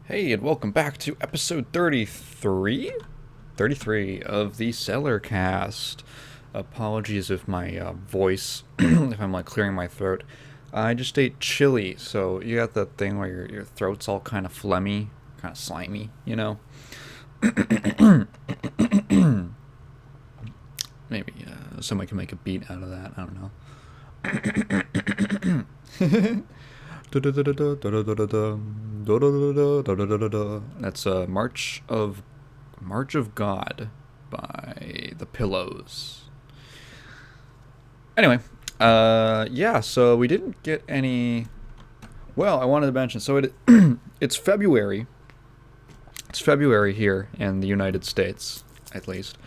Hey, and welcome back to episode 33? 33 of the Cellarcast. Apologies if my voice, if I'm like clearing my throat. I just ate chili, so you got that thing where your throat's all kind of phlegmy, kind of slimy, you know? Maybe somebody can make a beat out of that, I don't know. That's March of God by The Pillows. Anyway, yeah, so we didn't get any. Well, I wanted to mention, so it's February. It's February here in the United States, at least,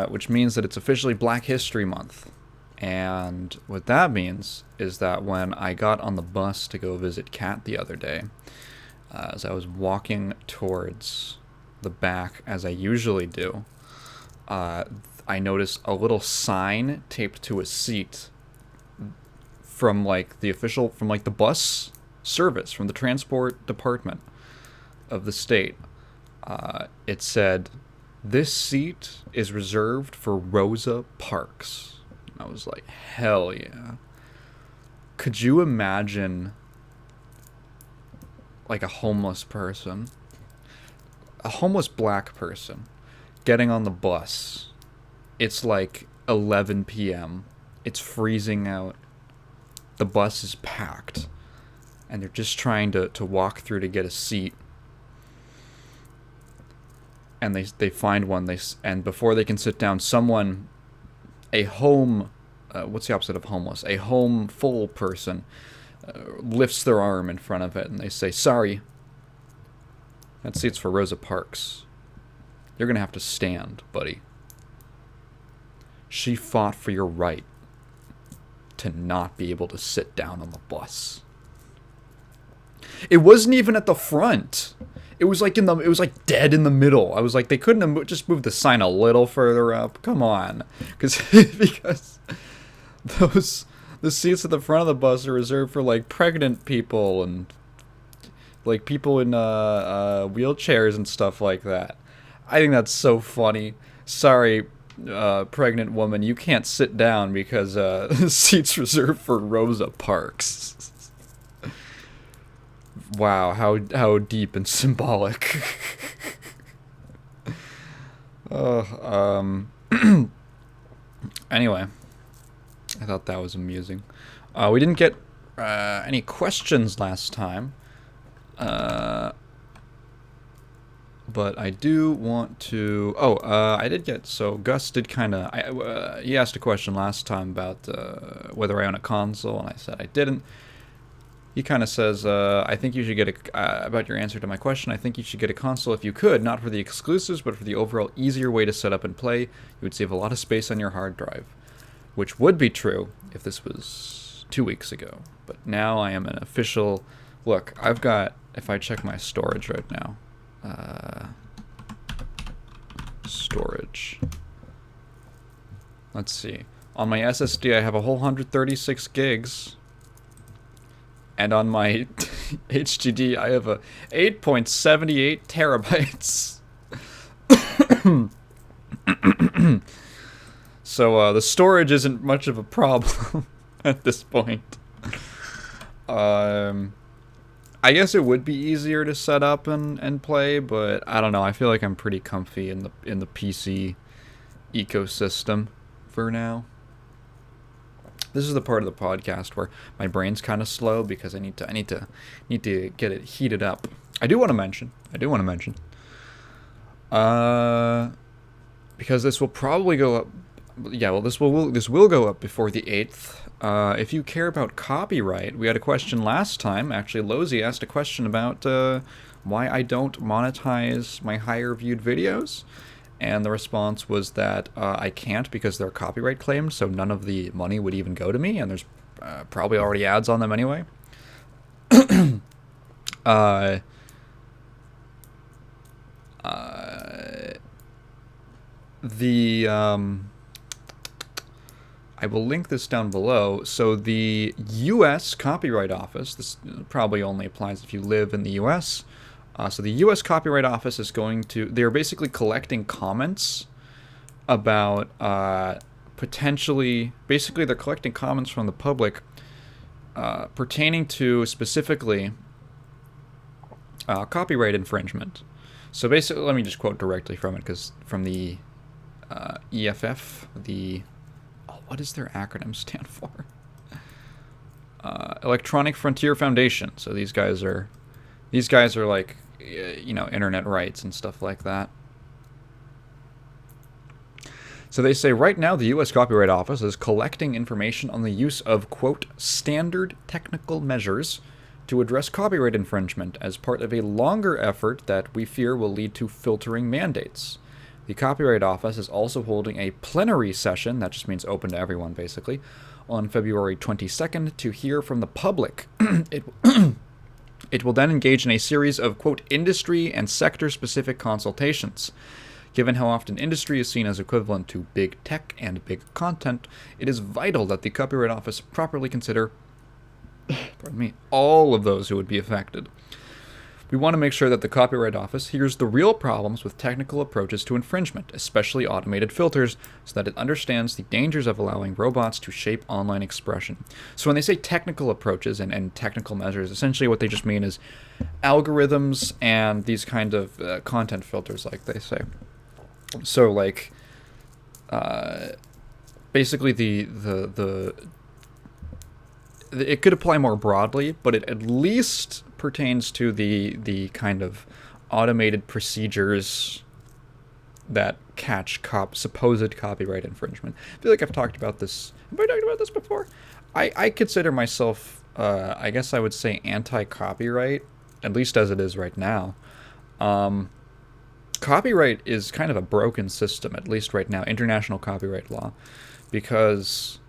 which means that it's officially Black History Month. And what that means is that when I got on the bus to go visit Kat the other day, as I was walking towards the back, as I usually do, I noticed a little sign taped to a seat from like the bus service, from the transport department of the state. It said, "This seat is reserved for Rosa Parks." I was like, hell yeah. Could you imagine, like, a homeless person, a homeless black person, getting on the bus? It's like 11 p.m. It's freezing out. The bus is packed. And they're just trying to walk through to get a seat. And they find one, and before they can sit down, a home, what's the opposite of homeless? A home full person lifts their arm in front of it and they say, "Sorry, that seat's for Rosa Parks. You're going to have to stand, buddy. She fought for your right to not be able to sit down on the bus." It wasn't even at the front. It was like it was like dead in the middle. I was like, they couldn't have just moved the sign a little further up. Come on, because the seats at the front of the bus are reserved for like pregnant people and like people in wheelchairs and stuff like that. I think that's so funny. Sorry, pregnant woman, you can't sit down because the seat's reserved for Rosa Parks. Wow, how deep and symbolic. Anyway, I thought that was amusing. We didn't get any questions last time, but I do want to. I did get. So Gus did kind of. He asked a question last time about whether I own a console, and I said I didn't. He kind of says, I think you should get about your answer to my question, I think you should get a console if you could, not for the exclusives, but for the overall easier way to set up and play. You would save a lot of space on your hard drive. Which would be true if this was 2 weeks ago. But now I am an official... Look, I've got... If I check my storage right now... storage. Let's see. On my SSD, I have a whole 136 gigs... And on my HDD, I have a 8.78 terabytes. So the storage isn't much of a problem at this point. I guess it would be easier to set up and play, but I don't know. I feel like I'm pretty comfy in the PC ecosystem for now. This is the part of the podcast where my brain's kind of slow because I need to get it heated up. I do want to mention, because this will probably go up. Yeah, well, this will go up before the 8th. If you care about copyright, we had a question last time. Actually, Lozy asked a question about why I don't monetize my higher viewed videos. And the response was that I can't because they're copyright claimed, so none of the money would even go to me, and there's probably already ads on them anyway. I will link this down below. So the U.S. Copyright Office, this probably only applies if you live in the U.S., so the U.S. Copyright Office is they're basically collecting comments about basically they're collecting comments from the public pertaining to specifically copyright infringement. So basically, let me just quote directly from it, because from the EFF, what does their acronym stand for? Electronic Frontier Foundation. So these guys are like, internet rights and stuff like that. So they say, right now the U.S. Copyright Office is collecting information on the use of, quote, standard technical measures to address copyright infringement as part of a longer effort that we fear will lead to filtering mandates. The Copyright Office is also holding a plenary session, that just means open to everyone basically, on February 22nd to hear from the public. It will then engage in a series of, quote, industry and sector-specific consultations. Given how often industry is seen as equivalent to big tech and big content, it is vital that the Copyright Office properly consider all of those who would be affected. We want to make sure that the Copyright Office hears the real problems with technical approaches to infringement, especially automated filters, so that it understands the dangers of allowing robots to shape online expression. So when they say technical approaches and technical measures, essentially what they just mean is algorithms and these kind of content filters, like they say. So, like, basically it could apply more broadly, but it at least pertains to the kind of automated procedures that catch supposed copyright infringement. I feel like I've talked about this. Have I talked about this before? I consider myself, I guess I would say, anti-copyright, at least as it is right now. Copyright is kind of a broken system, at least right now, international copyright law, because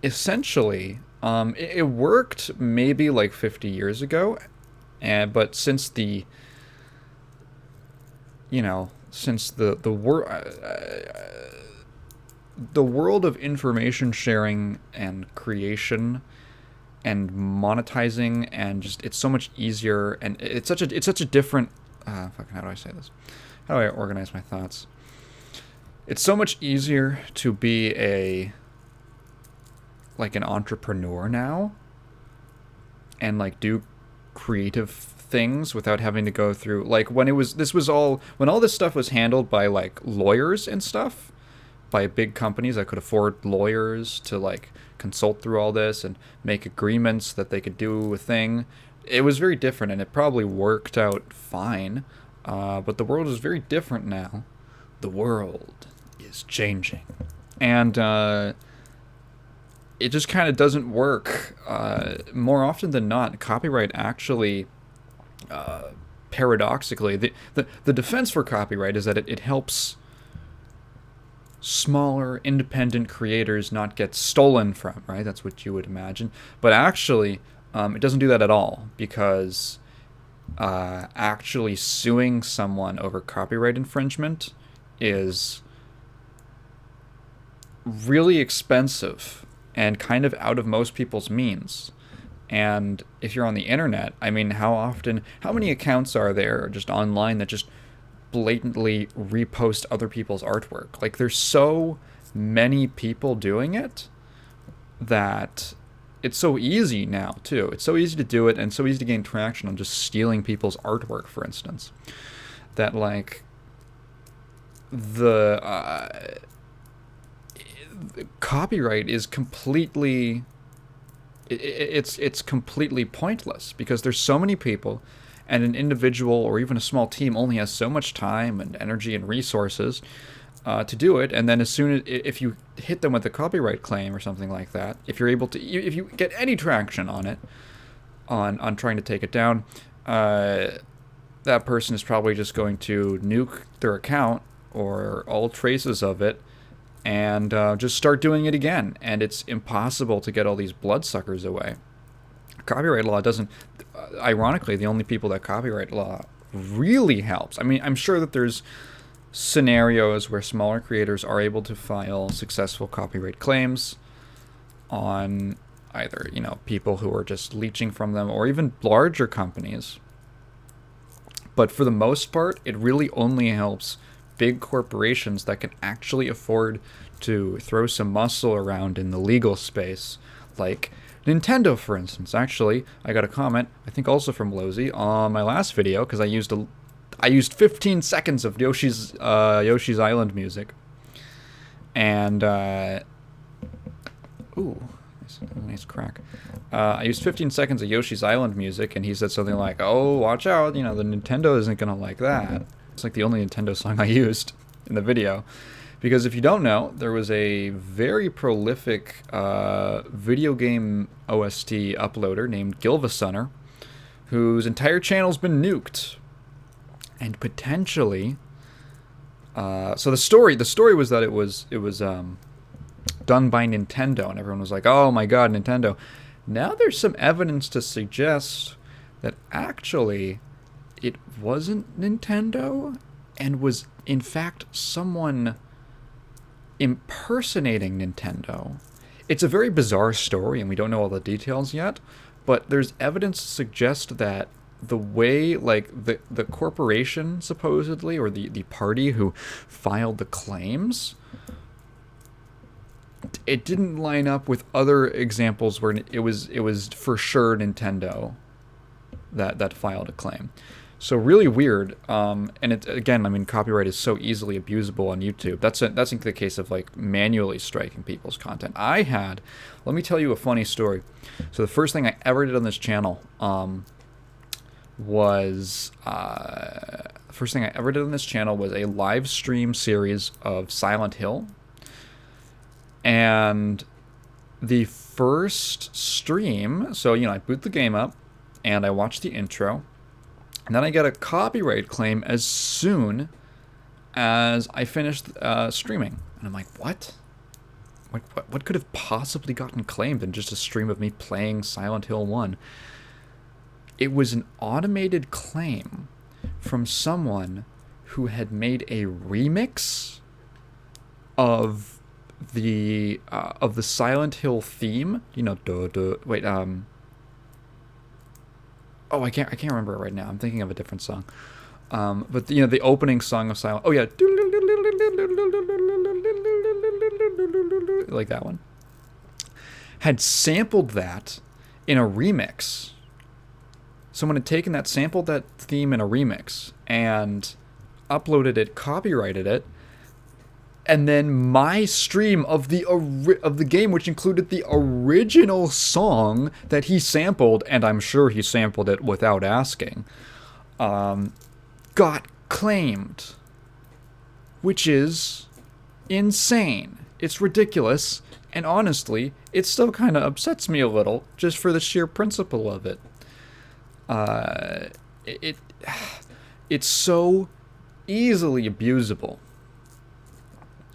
essentially it worked maybe like 50 years ago, but since the world of information sharing and creation and monetizing, and just it's so much easier, and it's such a different how do I say this? How do I organize my thoughts? It's so much easier to be an entrepreneur now and like do creative things without having to go through, like, when all this stuff was handled by like lawyers and stuff, by big companies that could afford lawyers to like consult through all this and make agreements that they could do a thing. It was very different, and it probably worked out fine, but the world is very different now. The world is changing, and it just kind of doesn't work. More often than not, copyright actually, paradoxically, the defense for copyright is that it helps smaller, independent creators not get stolen from, right? That's what you would imagine. But actually, it doesn't do that at all, because actually suing someone over copyright infringement is really expensive and kind of out of most people's means. And if you're on the internet, I mean, how many accounts are there just online that just blatantly repost other people's artwork? Like, there's so many people doing it that it's so easy now, too. It's so easy to do it, and so easy to gain traction on just stealing people's artwork, for instance, that, like, the copyright is completely... It's completely pointless, because there's so many people, and an individual or even a small team only has so much time and energy and resources to do it. And then if you hit them with a copyright claim or something like that, if you get any traction on it, on trying to take it down, that person is probably just going to nuke their account or all traces of it, and just start doing it again. And it's impossible to get all these bloodsuckers away. Copyright law doesn't... Ironically, the only people that copyright law really helps... I mean, I'm sure that there's scenarios where smaller creators are able to file successful copyright claims on either, people who are just leeching from them or even larger companies. But for the most part, it really only helps big corporations that can actually afford to throw some muscle around in the legal space, like Nintendo, for instance. Actually, I got a comment, I think also from Lozy, on my last video, because I used 15 seconds of Yoshi's Island music. And, ooh, nice crack. I used 15 seconds of Yoshi's Island music, and he said something like, oh, watch out, the Nintendo isn't going to like that. It's like the only Nintendo song I used in the video. Because if you don't know, there was a very prolific video game OST uploader named Gilvasunner, whose entire channel's been nuked. And potentially... so the story was that it was done by Nintendo, and everyone was like, oh my god, Nintendo. Now there's some evidence to suggest that actually it wasn't Nintendo and was in fact someone impersonating Nintendo. It's a very bizarre story and we don't know all the details yet, but there's evidence to suggest that the way, like, the corporation, supposedly, or the party who filed the claims, it didn't line up with other examples where it was for sure Nintendo that filed a claim. So really weird. And it, again, I mean, copyright is so easily abusable on YouTube. That's in the case of like manually striking people's content. Let me tell you a funny story. So the first thing I ever did on this channel was a live stream series of Silent Hill. And the first stream, so, I boot the game up and I watch the intro, and then I get a copyright claim as soon as I finished streaming. And I'm like, what? What could have possibly gotten claimed in just a stream of me playing Silent Hill 1? It was an automated claim from someone who had made a remix of the Silent Hill theme. I can't remember it right now. I'm thinking of a different song. But the opening song of Silent... Oh, yeah. Like that one. Had sampled that in a remix. Someone had sampled that theme in a remix, and uploaded it, copyrighted it, and then my stream of the game, which included the original song that he sampled, and I'm sure he sampled it without asking, got claimed. Which is insane. It's ridiculous, and honestly, it still kind of upsets me a little, just for the sheer principle of it. It's so easily abusable.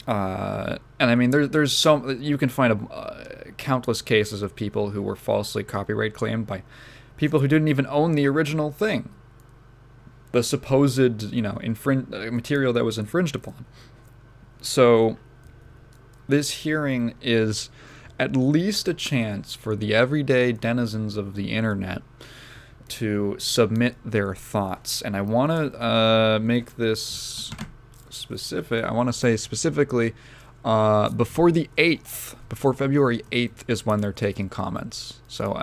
And I mean, there's you can find countless cases of people who were falsely copyright claimed by people who didn't even own the original thing, the supposed, material that was infringed upon. So this hearing is at least a chance for the everyday denizens of the internet to submit their thoughts. And I want to make this specific. I want to say specifically before the 8th, before February 8th is when they're taking comments. So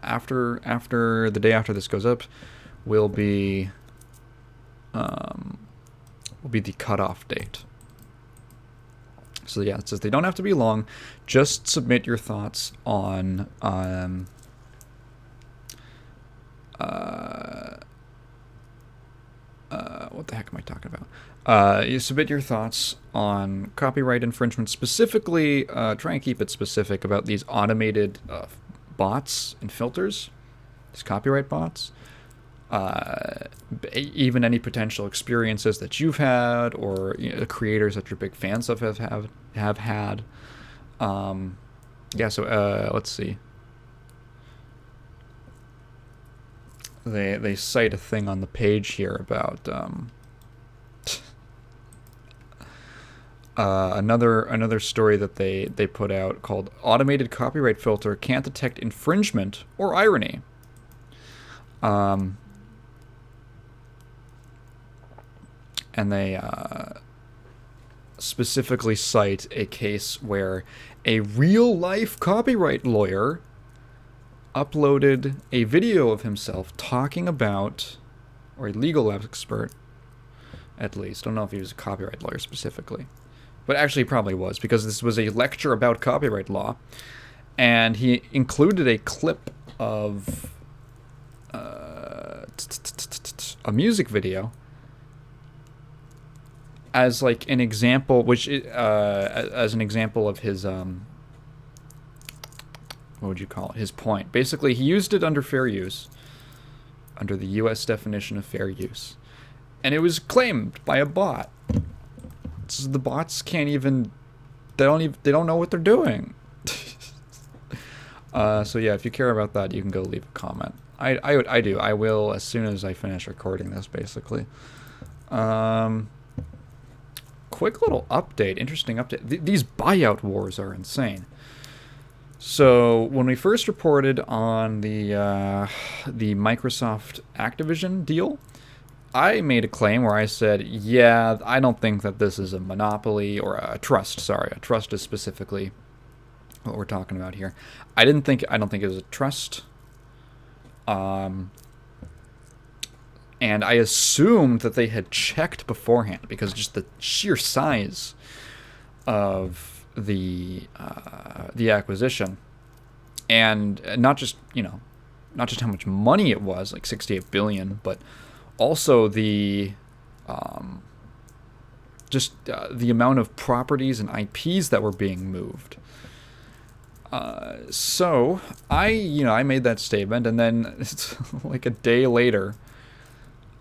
after the day after this goes up will be the cutoff date. So yeah, it says they don't have to be long. Just submit your thoughts on what the heck am I talking about? You submit your thoughts on copyright infringement, specifically, try and keep it specific about these automated bots and filters, these copyright bots. Even any potential experiences that you've had, or creators that you're big fans of have had. So let's see. They cite a thing on the page here about Another story that they put out called "Automated Copyright Filter Can't Detect Infringement or Irony." And they specifically cite a case where a real-life copyright lawyer uploaded a video of himself talking about, or a legal expert, at least. I don't know if he was a copyright lawyer specifically. But actually he probably was, because this was a lecture about copyright law. And he included a clip of a music video as like an example, which as an example of his what would you call it? His point. Basically, he used it under fair use, under the U.S. definition of fair use, and it was claimed by a bot. So the bots can't even. They don't know what they're doing. So yeah, if you care about that, you can go leave a comment. I do. I will as soon as I finish recording this, basically. Quick little update, interesting update. These buyout wars are insane. So when we first reported on the Microsoft Activision deal, I made a claim where I said, yeah, I don't think that this is a monopoly or a trust. Sorry, a trust is specifically what we're talking about here. I don't think it was a trust. And I assumed that they had checked beforehand because just the sheer size of the acquisition, and not just how much money it was, like 68 billion, but also the amount of properties and IPs that were being moved. So I made that statement, and then it's like a day later,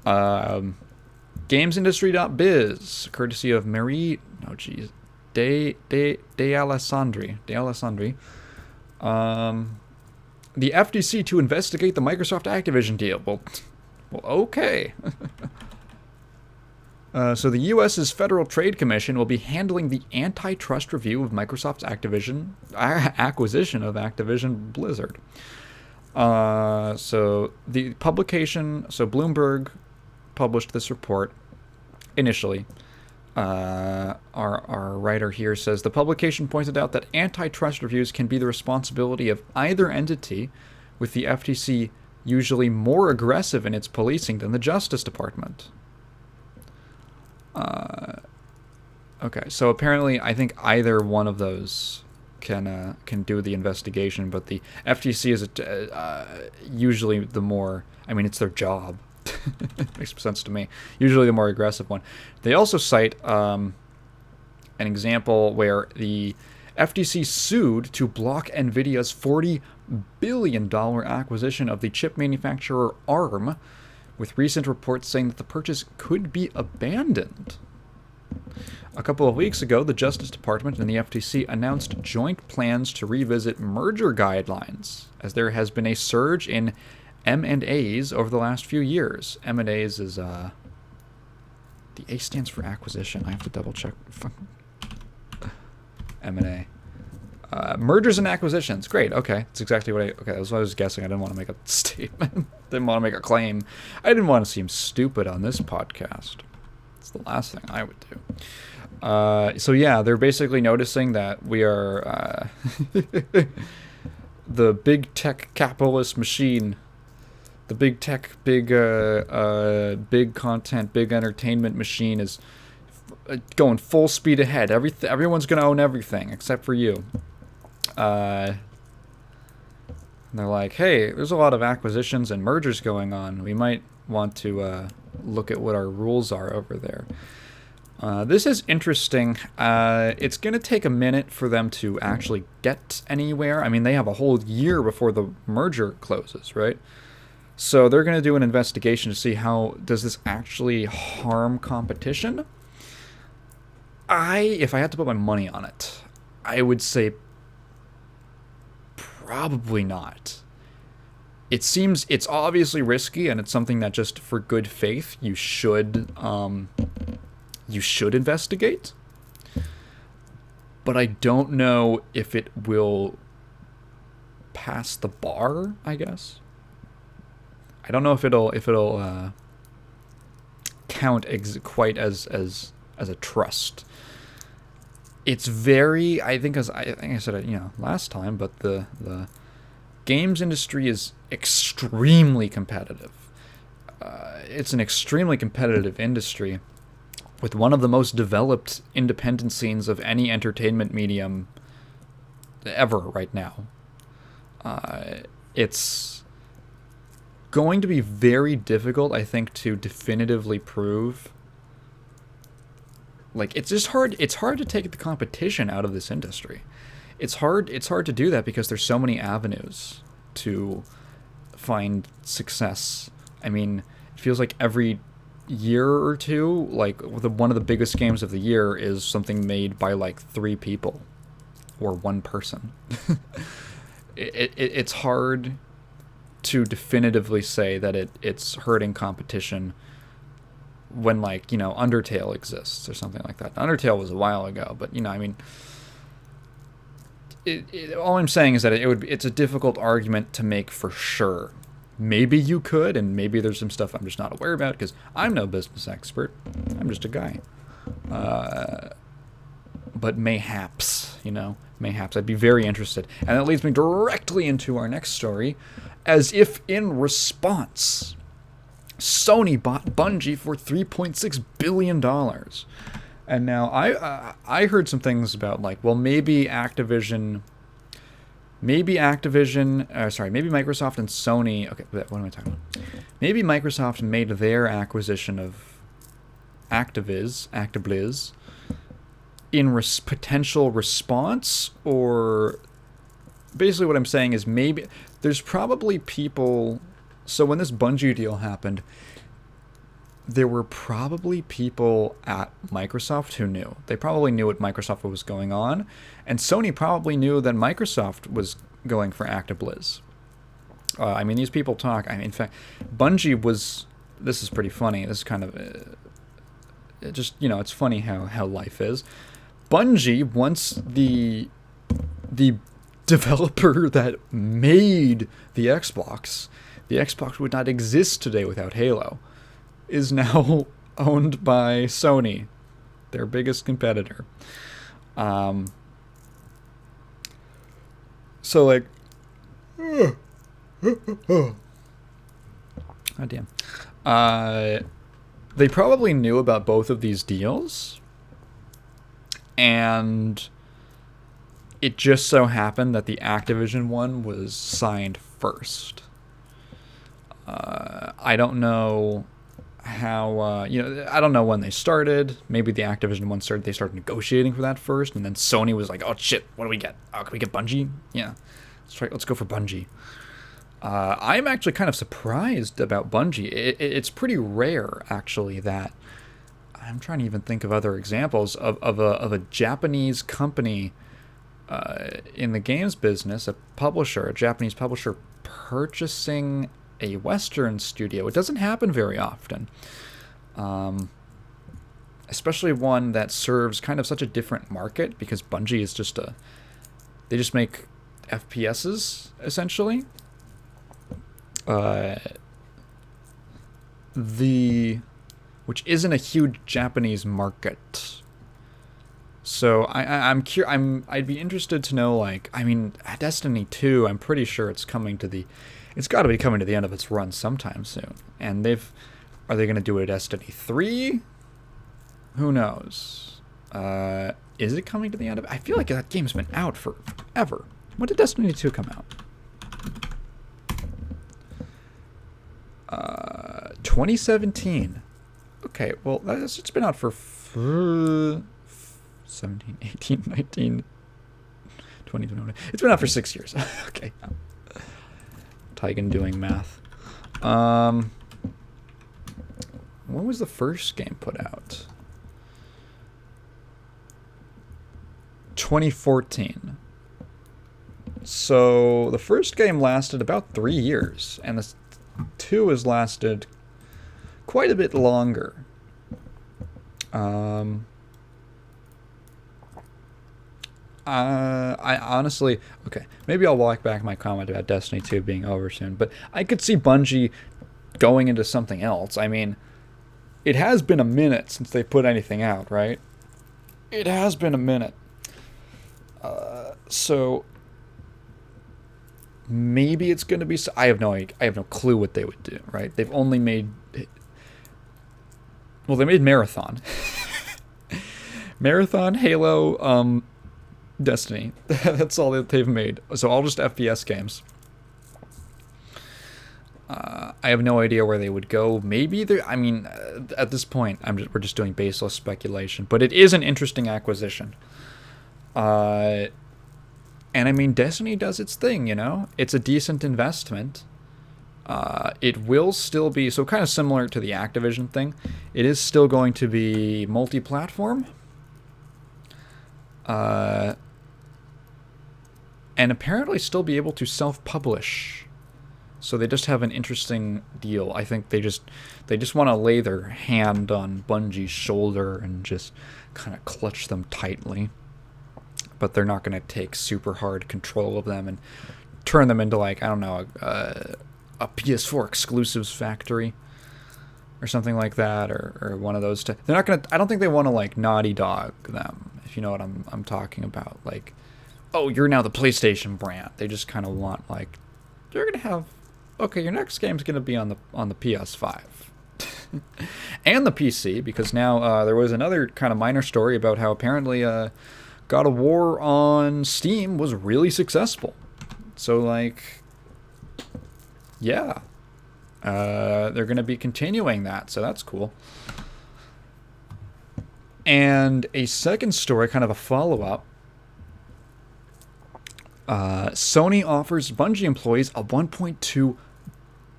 gamesindustry.biz, courtesy of Marie, De Alessandri, the FTC to investigate the Microsoft Activision deal. Well, okay. So the U.S.'s Federal Trade Commission will be handling the antitrust review of Microsoft's acquisition of Activision Blizzard. So the publication, Bloomberg published this report initially. Our writer here says the publication pointed out that antitrust reviews can be the responsibility of either entity, with the FTC usually more aggressive in its policing than the Justice Department. Okay, so apparently I think either one of those can do the investigation, but the FTC is usually the more, it's their job. Makes sense to me. Usually the more aggressive one. They also cite an example where the FTC sued to block NVIDIA's $40 billion acquisition of the chip manufacturer ARM, with recent reports saying that the purchase could be abandoned. A couple of weeks ago, the Justice Department and the FTC announced joint plans to revisit merger guidelines, as there has been a surge in M&As over the last few years. M&As is, the A stands for acquisition. I have to double check. M&A. Mergers and acquisitions. Great. Okay. That's exactly what that was what I was guessing. I didn't want to make a statement. Didn't want to make a claim. I didn't want to seem stupid on this podcast. It's the last thing I would do. So yeah, they're basically noticing that we are, the big tech capitalist machine, the big tech, big content, big entertainment machine is going full speed ahead. Everyone's going to own everything except for you. And they're like, hey, there's a lot of acquisitions and mergers going on. We might want to look at what our rules are over there. This is interesting. It's going to take a minute for them to actually get anywhere. They have a whole year before the merger closes, right? So they're going to do an investigation to see how does this actually harm competition. If I had to put my money on it, I would say probably not. It's obviously risky, and it's something that just for good faith you should investigate. but I don't know if it will pass the bar, I guess. I don't know if it'll count quite as a trust. It's very, I think I said it, last time, but the games industry is extremely competitive. It's an extremely competitive industry with one of the most developed independent scenes of any entertainment medium ever right now. It's going to be very difficult, I think, to definitively prove. Like, it's just hard. It's hard to take the competition out of this industry. It's hard to do that because there's so many avenues to find success. I mean, it feels like every year or two, like one of the biggest games of the year is something made by like 3 people or 1 person. It's hard to definitively say that it's hurting competition when, like, Undertale exists or something like that. Undertale was a while ago, but I mean, all I'm saying is that it's a difficult argument to make for sure. Maybe you could, and maybe there's some stuff I'm just not aware about because I'm no business expert. I'm just a guy. But mayhaps, mayhaps I'd be very interested. And that leads me directly into our next story, as if in response, Sony bought Bungie for $3.6 billion. And now I heard some things about, like, well, maybe Microsoft and Sony. Okay, what am I talking about? Maybe Microsoft made their acquisition of Activiz in potential response, or basically what I'm saying is maybe there's probably people. So when this Bungie deal happened, there were probably people at Microsoft who knew. They probably knew what Microsoft was going on, and Sony probably knew that Microsoft was going for ActiBliz. I mean, these people talk. I mean, in fact, Bungie was. This is pretty funny. This is kind of it's funny how life is. Bungie, once the developer that made the Xbox would not exist today without Halo, is now owned by Sony, their biggest competitor. So, like, oh damn. They probably knew about both of these deals, and it just so happened that the Activision one was signed first. I don't know how, I don't know when they started. Maybe the Activision one started, they started negotiating for that first, and then Sony was like, oh shit, what do we get? Oh, can we get Bungie? Yeah, let's go for Bungie. I'm actually kind of surprised about Bungie. It's pretty rare, actually, that I'm trying to even think of other examples of a Japanese company in the games business, a Japanese publisher purchasing a Western studio. It doesn't happen very often, especially one that serves kind of such a different market, because Bungie is they just make FPSs, essentially. Which isn't a huge Japanese market. So I'd be interested to know, like, I mean, Destiny 2, I'm pretty sure it's got to be coming to the end of its run sometime soon. And are they going to do a Destiny 3? Who knows? Is it coming to the end of it? I feel like that game's been out forever. When did Destiny 2 come out? 2017. Okay, well, it's been out for 17, 18, 19, 20, 21. It's been out for 6 years. Okay. Tigan doing math. When was the first game put out? 2014. So the first game lasted about 3 years, and the 2 has lasted quite a bit longer. I honestly, okay, maybe I'll walk back my comment about Destiny 2 being over soon, but I could see Bungie going into something else. I mean, it has been a minute since they put anything out, right? It has been a minute. So maybe it's going to be. I have no clue what they would do, right? They've only made. Well, they made Marathon, Marathon, Halo, Destiny. That's all that they've made. So all just FPS games. I have no idea where they would go. Maybe they're. I mean, at this point, we're just doing baseless speculation. But it is an interesting acquisition. And I mean, Destiny does its thing. You know, it's a decent investment. It will still be so kind of similar to the Activision thing. It is still going to be multi-platform. And apparently still be able to self-publish. So they just have an interesting deal. I think they just want to lay their hand on Bungie's shoulder and just kind of clutch them tightly. But they're not going to take super hard control of them and turn them into, like, I don't know, a PS4 exclusives factory or something like that, or one of those. They're not going to. I don't think they want to, like, Naughty Dog them, if you know what I'm talking about. Like, oh, you're now the PlayStation brand. They just kind of want, like, you're going to have. Okay, your next game's going to be on the PS5 and the PC, because now there was another kind of minor story about how apparently God of War on Steam was really successful. So, like, yeah, they're going to be continuing that, so that's cool. And a second story, kind of a follow-up. Sony offers Bungie employees a $1.2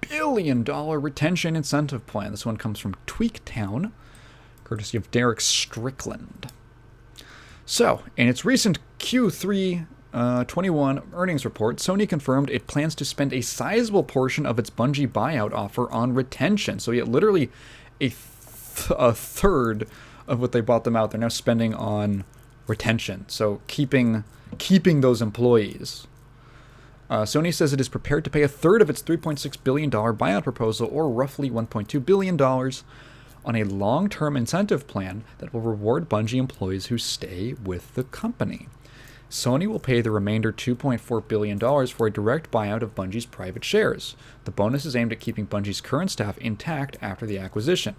billion retention incentive plan. This one comes from Tweaktown, courtesy of Derek Strickland. So, in its recent Q3 21 earnings report, Sony confirmed it plans to spend a sizable portion of its Bungie buyout offer on retention. So, yeah, literally a third of what they bought them out, they're now spending on retention. So, keeping those employees. Sony says it is prepared to pay a third of its $3.6 billion buyout proposal, or roughly $1.2 billion, on a long-term incentive plan that will reward Bungie employees who stay with the company. Sony will pay the remainder $2.4 billion for a direct buyout of Bungie's private shares. The bonus is aimed at keeping Bungie's current staff intact after the acquisition.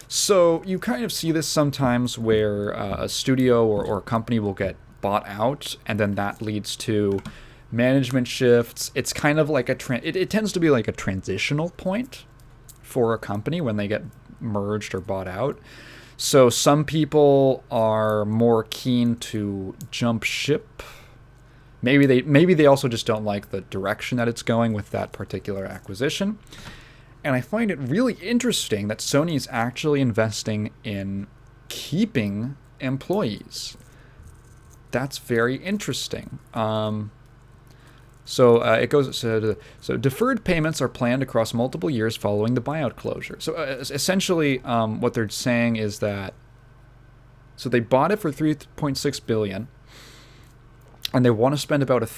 So you kind of see this sometimes where a studio or a company will get bought out, and then that leads to management shifts. It's kind of like it tends to be like a transitional point for a company when they get merged or bought out. So some people are more keen to jump ship. Maybe they also just don't like the direction that it's going with that particular acquisition. And I find it really interesting that Sony is actually investing in keeping employees. That's very interesting. So it goes. So deferred payments are planned across multiple years following the buyout closure. So essentially, what they're saying is that. So they bought it for $3.6 billion, and they want to spend about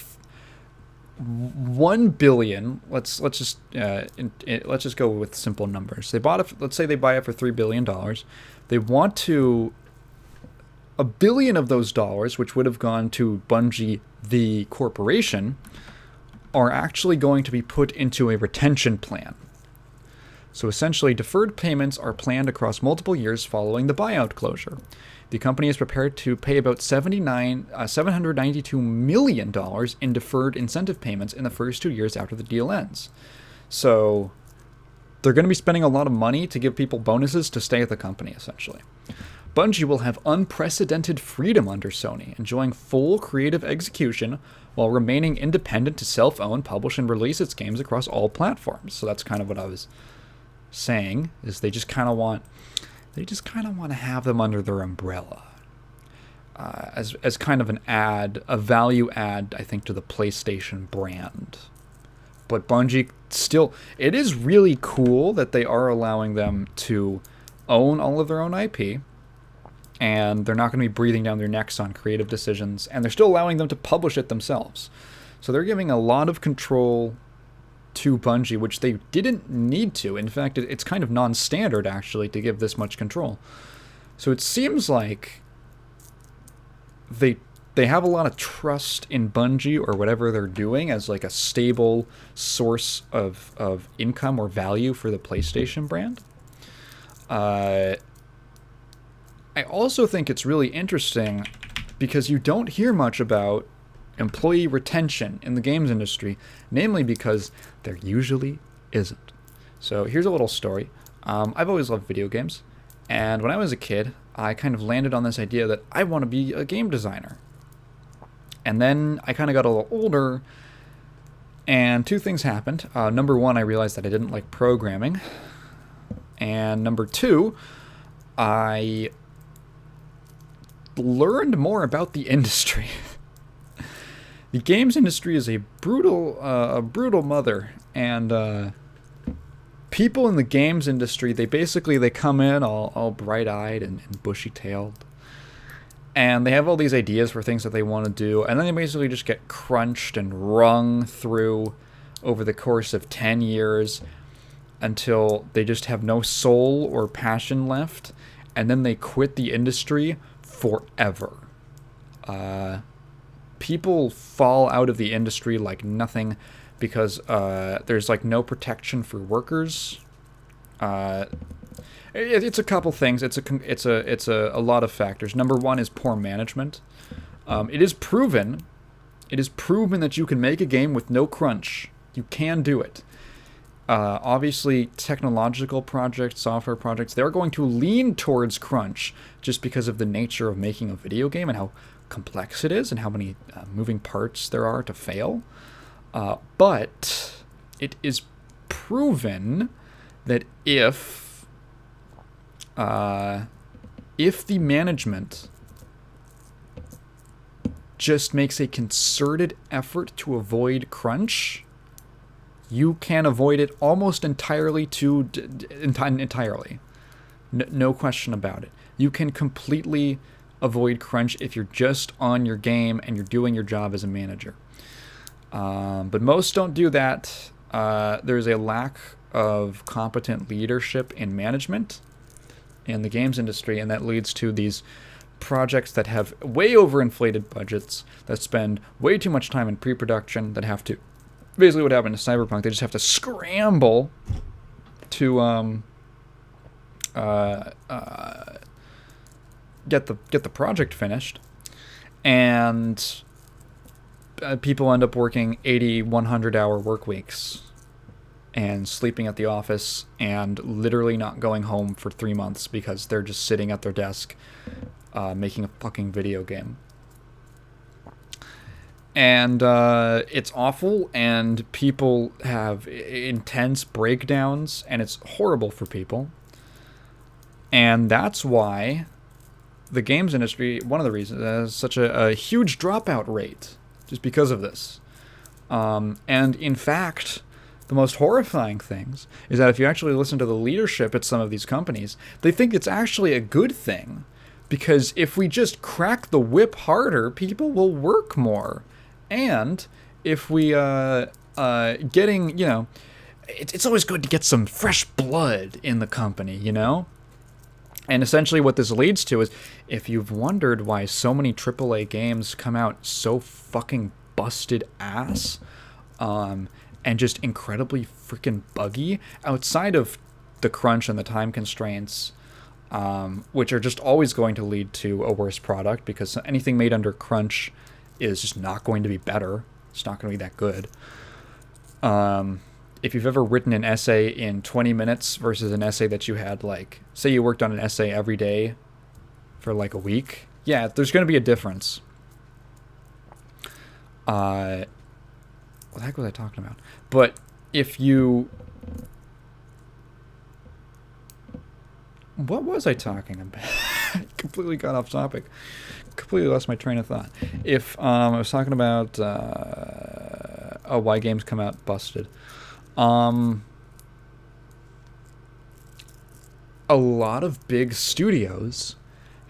$1 billion. Let's just go with simple numbers. They bought it. Let's say they buy it for $3 billion. They want to. $1 billion of those dollars, which would have gone to Bungie, the corporation, are actually going to be put into a retention plan. So essentially, deferred payments are planned across multiple years following the buyout closure. The company is prepared to pay about $792 million in deferred incentive payments in the first 2 years after the deal ends. So they're going to be spending a lot of money to give people bonuses to stay at the company, essentially. Bungie will have unprecedented freedom under Sony, enjoying full creative execution while remaining independent to self-own, publish, and release its games across all platforms. So that's kind of what I was saying, is they just kind of want to have them under their umbrella. As kind of a value add, I think, to the PlayStation brand. But Bungie still, it is really cool that they are allowing them to own all of their own IP. and they're not going to be breathing down their necks on creative decisions, and they're still allowing them to publish it themselves. So they're giving a lot of control to Bungie, which they didn't need to. In fact, it's kind of non-standard, actually, to give this much control. So it seems like they have a lot of trust in Bungie or whatever they're doing as like a stable source of income or value for the PlayStation brand. I also think it's really interesting because you don't hear much about employee retention in the games industry, namely because there usually isn't. So here's a little story. I've always loved video games, and when I was a kid, I kind of landed on this idea that I want to be a game designer. And then I kind of got a little older, and two things happened. Number one, I realized that I didn't like programming. And number two, I learned more about the industry. The games industry is a brutal mother, and people in the games industry, they come in all bright-eyed and bushy-tailed, and they have all these ideas for things that they want to do, and then they basically just get crunched and wrung through over the course of 10 years until they just have no soul or passion left, and then they quit the industry forever. People fall out of the industry like nothing because there's like no protection for workers. It's a couple things. It's a lot of factors. Number one is poor management. It is proven that you can make a game with no crunch. You can do it. Obviously, technological projects, software projects, they're going to lean towards crunch just because of the nature of making a video game and how complex it is and how many moving parts there are to fail. But it is proven that if the management just makes a concerted effort to avoid crunch, you can avoid it almost entirely entirely. No question about it. You can completely avoid crunch if you're just on your game and you're doing your job as a manager. But most don't do that. There's a lack of competent leadership and management in the games industry, and that leads to these projects that have way overinflated budgets, that spend way too much time in pre-production, that have to... Basically what happened to Cyberpunk, they just have to scramble to get the project finished, and people end up working 80, 100-hour work weeks and sleeping at the office and literally not going home for 3 months because they're just sitting at their desk making a fucking video game. And it's awful, and people have intense breakdowns, and it's horrible for people. And that's why the games industry, one of the reasons, has such a huge dropout rate, just because of this. And in fact, the most horrifying things is that if you actually listen to the leadership at some of these companies, they think it's actually a good thing. Because if we just crack the whip harder, people will work more. And if we getting, it's always good to get some fresh blood in the company, And essentially what this leads to is, if you've wondered why so many AAA games come out so fucking busted ass, and just incredibly freaking buggy, outside of the crunch and the time constraints, which are just always going to lead to a worse product, because anything made under crunch is just not going to be better. It's not going to be that good. If you've ever written an essay in 20 minutes versus an essay that you had, say you worked on an essay every day for a week, yeah, there's going to be a difference. What the heck was I talking about? But if you... What was I talking about? I completely got off topic. Completely lost my train of thought. If I was talking about why games come out busted. A lot of big studios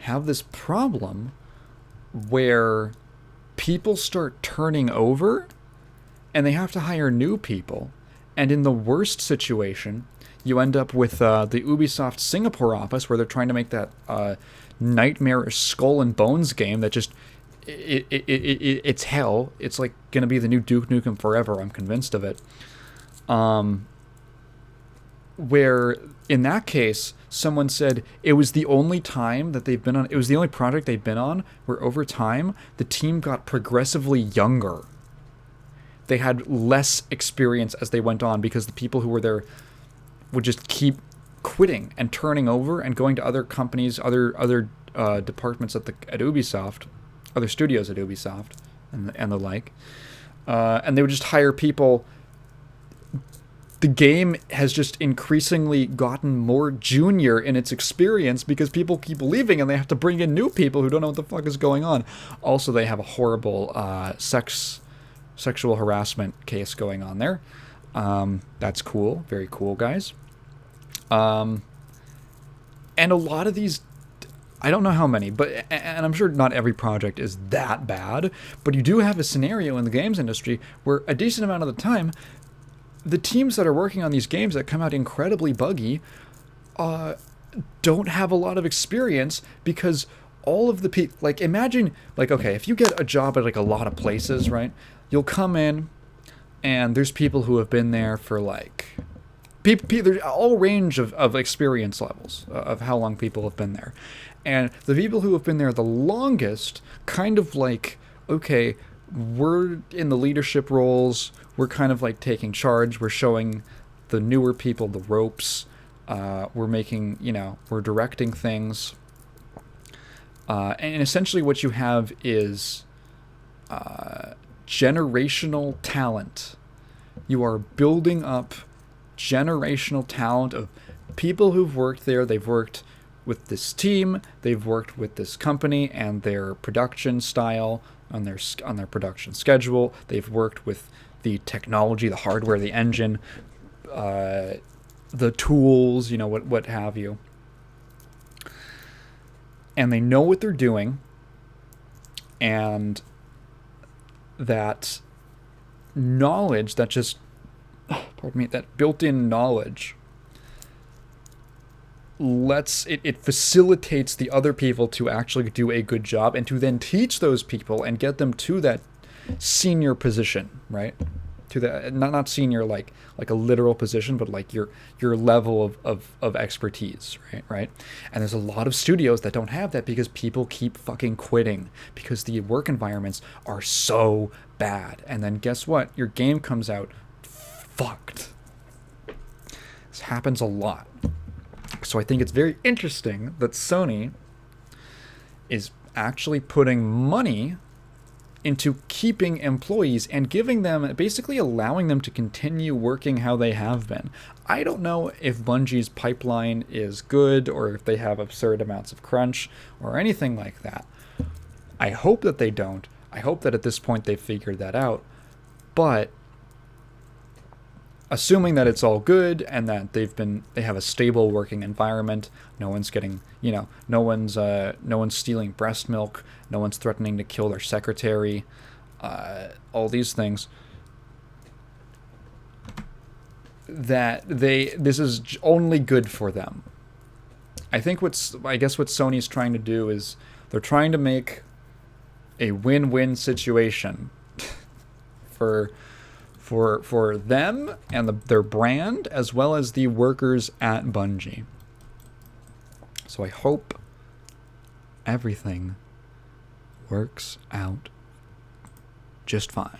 have this problem where people start turning over and they have to hire new people. And in the worst situation, you end up with the Ubisoft Singapore office where they're trying to make that nightmarish Skull and Bones game that just it's hell. It's like gonna be the new Duke Nukem Forever. I'm convinced of it. Where in that case, someone said it was the only time that they've been on. It was the only project they've been on where over time the team got progressively younger. They had less experience as they went on because the people who were there would just keep quitting and turning over and going to other companies, other departments at Ubisoft, other studios at Ubisoft, and the like, and they would just hire people. The game has just increasingly gotten more junior in its experience because people keep leaving and they have to bring in new people who don't know what the fuck is going on. Also, they have a horrible sexual harassment case going on there. That's cool. Very cool, guys. And a lot of these, I don't know how many, and I'm sure not every project is that bad, but you do have a scenario in the games industry where a decent amount of the time, the teams that are working on these games that come out incredibly buggy don't have a lot of experience because all of the people, like, imagine, like, okay, if you get a job at, like, a lot of places, right, you'll come in and there's people who have been there for, like, there's all range of experience levels of how long people have been there. And the people who have been there the longest kind of like, okay, we're in the leadership roles, we're kind of like taking charge, we're showing the newer people the ropes, we're making, we're directing things. And essentially what you have is generational talent. You are building up generational talent of people who've worked there. They've worked with this team, they've worked with this company and their production style, on their production schedule. They've worked with the technology, the hardware, the engine, the tools, what have you. And they know what they're doing, and that knowledge, that built-in knowledge it facilitates the other people to actually do a good job and to then teach those people and get them to that senior position, right? To the not senior like a literal position, but like your level of expertise, right? And there's a lot of studios that don't have that because people keep fucking quitting because the work environments are so bad. And then guess what? Your game comes out fucked. This happens a lot. So I think it's very interesting that Sony is actually putting money into keeping employees and giving them, basically allowing them to continue working how they have been. I don't know if Bungie's pipeline is good or if they have absurd amounts of crunch or anything like that. I hope that they don't. I hope that at this point they've figured that out. But assuming that it's all good and that they have a stable working environment, no one's getting, no one's stealing breast milk, no one's threatening to kill their secretary, all these things, that this is only good for them. I guess what Sony's trying to do is they're trying to make a win-win situation for them and their brand, as well as the workers at Bungie. So I hope everything works out just fine.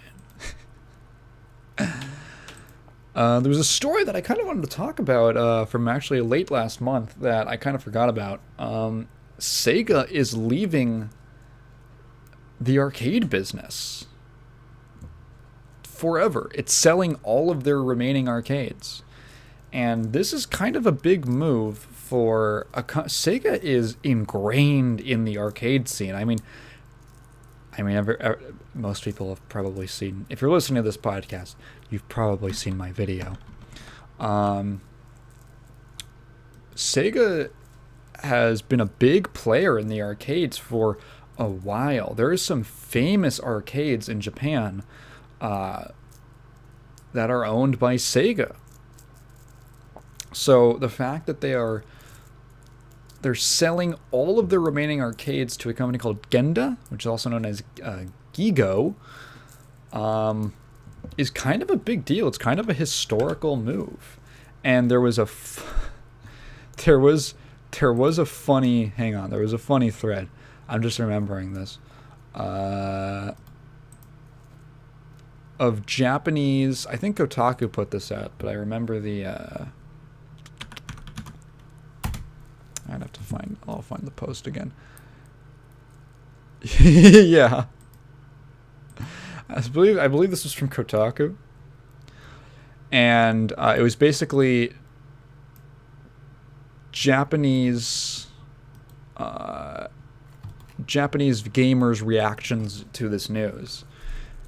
There was a story that I kind of wanted to talk about from actually late last month that I kind of forgot about. Sega is leaving the arcade business forever. It's selling all of their remaining arcades. And this is kind of a big move for Sega is ingrained in the arcade scene. I mean, most people have probably seen, if you're listening to this podcast, you've probably seen my video. Sega has been a big player in the arcades for a while. There is some famous arcades in Japan that are owned by Sega. So the fact that they're selling all of their remaining arcades to a company called Genda, which is also known as Gigo, is kind of a big deal. It's kind of a historical move. And there was a there was a funny thread. I'm just remembering this. Of Japanese, I think Kotaku put this out, but I remember I'll find the post again. Yeah. I believe this was from Kotaku. And it was basically Japanese gamers' reactions to this news.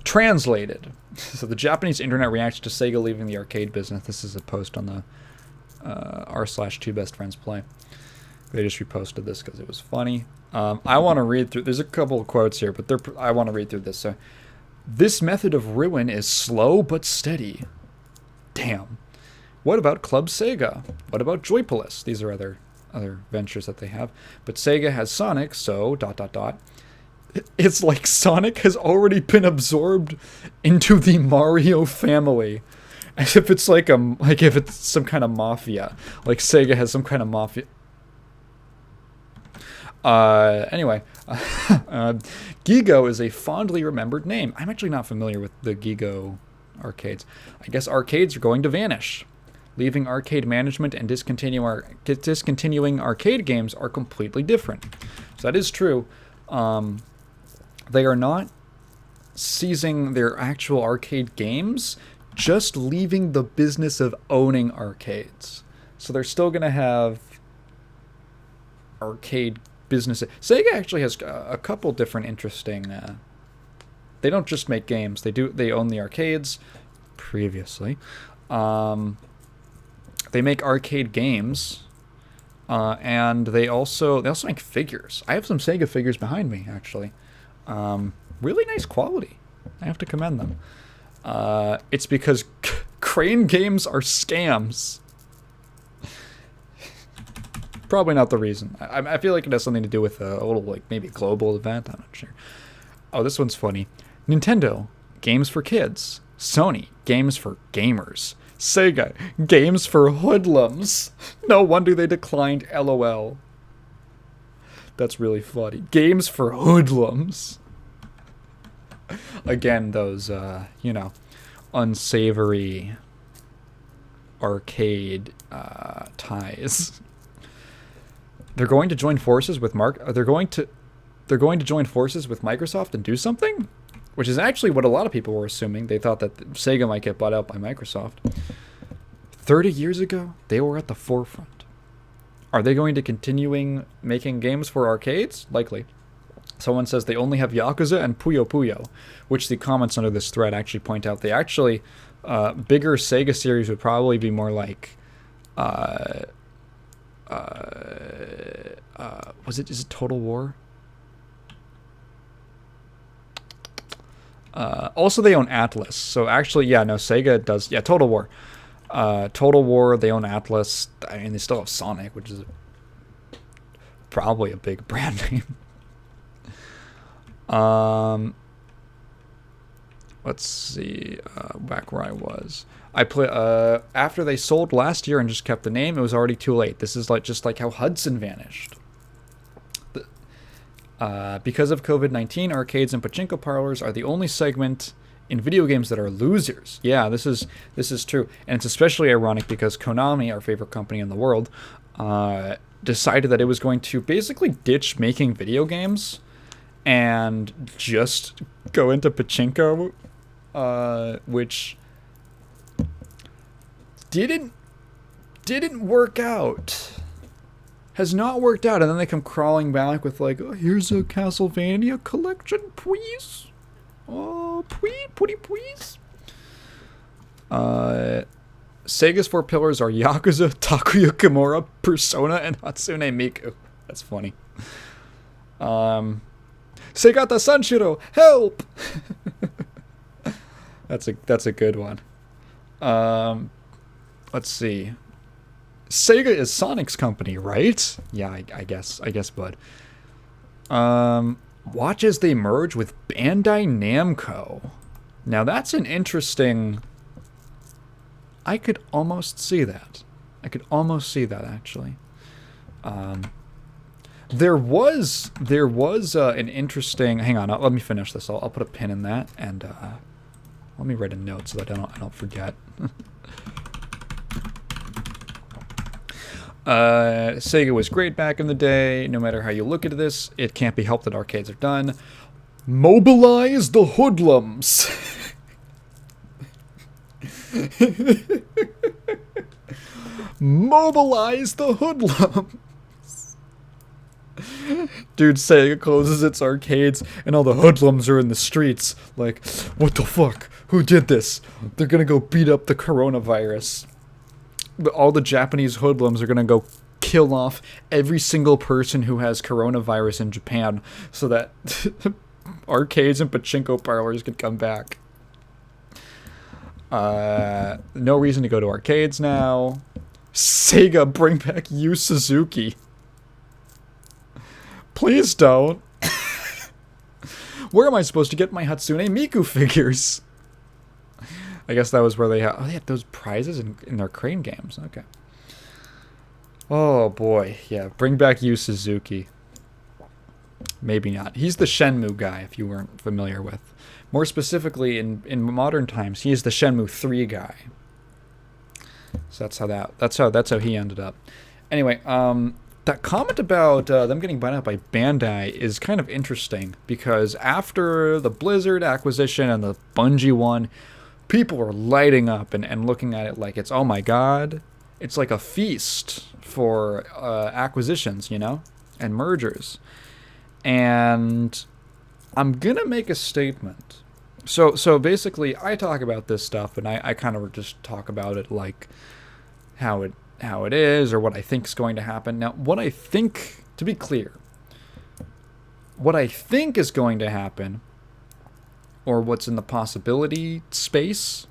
Translated. So the Japanese internet reacts to Sega leaving the arcade business. This is a post on the r/2bestfriendsplay. They just reposted this because it was funny. I want to read through. There's a couple of quotes here, but I want to read through this. So, this method of ruin is slow but steady. Damn. What about Club Sega? What about Joypolis? These are other ventures that they have. But Sega has Sonic, so ... It's like Sonic has already been absorbed into the Mario family. As if it's like if it's some kind of mafia. Like Sega has some kind of mafia. Anyway, Gigo is a fondly remembered name. I'm actually not familiar with the Gigo arcades. I guess arcades are going to vanish. Leaving arcade management and discontinuing arcade games are completely different. So that is true. They are not seizing their actual arcade games, just leaving the business of owning arcades. So they're still going to have arcade businesses. Sega actually has a couple different interesting... they don't just make games. They own the arcades previously. They make arcade games, and they also make figures. I have some Sega figures behind me, actually. Really nice quality. I have to commend them. It's because crane games are scams. Probably not the reason. I feel like it has something to do with a little, like, maybe global event. I'm not sure. Oh, this one's funny. Nintendo, games for kids. Sony, games for gamers. Sega, games for hoodlums. No wonder they declined LOL. That's really funny. Games for hoodlums. Again, those, unsavory arcade ties. They're going to join forces with They're going to join forces with Microsoft and do something, which is actually what a lot of people were assuming. They thought that Sega might get bought out by Microsoft. 30 years ago, they were at the forefront. Are they going to continuing making games for arcades? Likely. Someone says they only have Yakuza and Puyo Puyo, which the comments under this thread actually point out. They actually, bigger Sega series would probably be more like, is it Total War? Also, they own Atlas. So actually, Sega does. Yeah, Total War. Total War, they own Atlas. I mean, they still have Sonic, which is probably a big brand name. Let's see. Back where I was. After they sold last year and just kept the name, it was already too late. This is just like how Hudson vanished. Because of COVID-19, arcades and pachinko parlors are the only segment in video games that are losers. Yeah, this is true. And it's especially ironic because Konami, our favorite company in the world, decided that it was going to basically ditch making video games and just go into pachinko, which didn't work out. Has not worked out, and then they come crawling back with like, oh, here's a Castlevania collection, please. Oh, please. Sega's four pillars are Yakuza, Takuya Kimura, Persona, and Hatsune Miku. That's funny. Segata Sanshiro, help! That's a good one. Let's see. Sega is Sonic's company, right? Yeah, I guess, bud. Watch as they merge with Bandai Namco. Now that's an interesting... I could almost see that. Actually. There was an interesting... Hang on, let me finish this. I'll put a pin in that, and let me write a note so that I don't forget. Sega was great back in the day. No matter how you look at this, it can't be helped that arcades are done. Mobilize the hoodlums. Mobilize the hoodlums. Dude, Sega closes its arcades and all the hoodlums are in the streets. Like, what the fuck? Who did this? They're gonna go beat up the coronavirus. All the Japanese hoodlums are gonna go kill off every single person who has coronavirus in Japan so that arcades and pachinko parlors can come back. No reason to go to arcades now. Sega, bring back Yu Suzuki. Please don't. Where am I supposed to get my Hatsune Miku figures? I guess that was where they had... Oh, they had those prizes in their crane games. Okay. Oh, boy. Yeah, bring back Yu Suzuki. Maybe not. He's the Shenmue guy, if you weren't familiar with. More specifically, in modern times, he is the Shenmue 3 guy. So that's how he ended up. Anyway, that comment about them getting bought out by Bandai is kind of interesting, because after the Blizzard acquisition and the Bungie one, people were lighting up and looking at it like it's, oh my god, it's like a feast for acquisitions, you know, and mergers. And I'm gonna make a statement. So basically, I talk about this stuff, and I kind of just talk about it like how it is, or what I think is going to happen. Now, what I think, to be clear, what I think is going to happen, or what's in the possibility space,